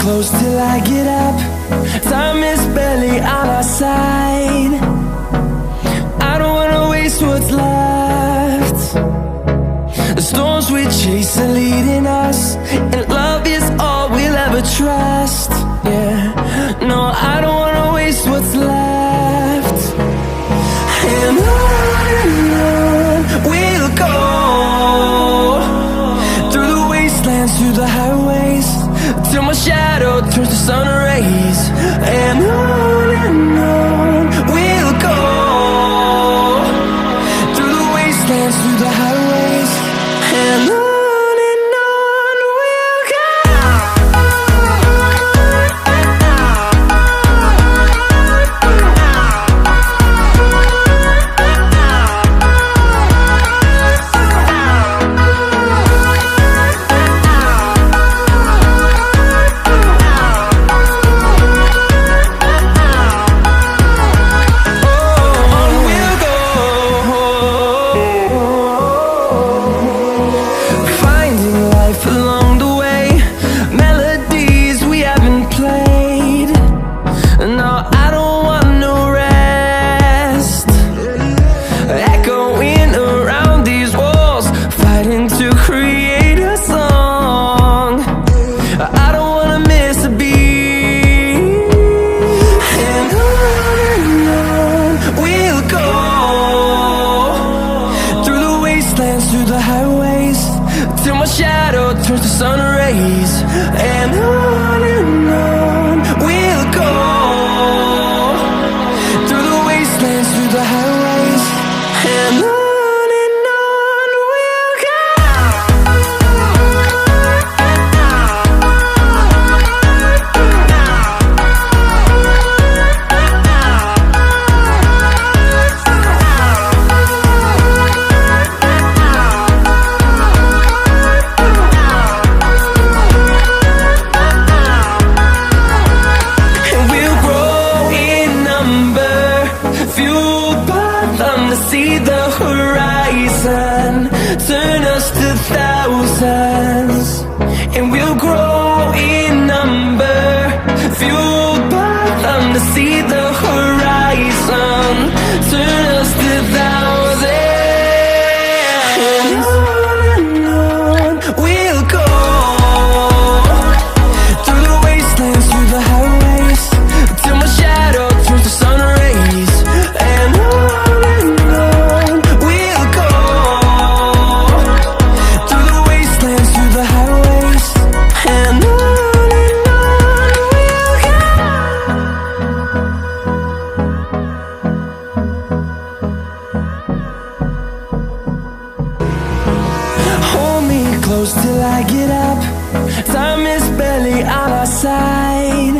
close till I get up. Time is barely on our side. I don't wanna waste what's left. The storms we chase are leading us, and love is all we'll ever trust. Yeah, no, I don't wanna waste what's left. And on we'll go, through the wastelands, through the highways, till my shadow turns to sun rays. And on we'll go, through the wastelands, through the highways, and on we'll go. Through the highways, till my shadow turns to sun rays. And on we'll go, through the wastelands, through the highways, and on we'll go. See the horizon, turn us to thousands, and we'll grow in number, fueled by them. To see the horizon, turn us to thousands, and on we'll go, through the wastelands, through the highways, till my shadow turns to sun rays. And close till I get up. Time is barely on our side.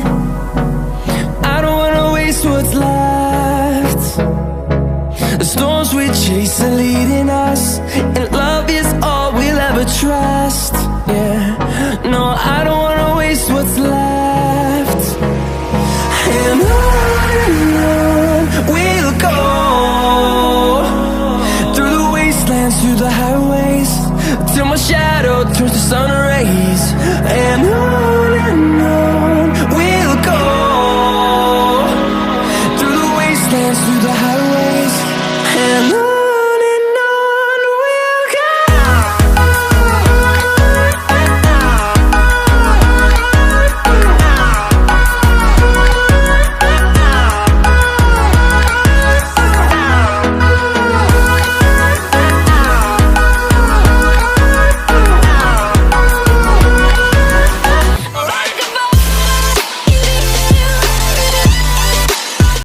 I don't wanna waste what's left. The storms we chase are leading us, and love is all we'll ever trust. Yeah, no, I don't wanna waste what's left. And on we'll go, through the wastelands, through the highways, till my shadow turns to sun rays. And on we'll go, through the wastelands, through the highways, and on.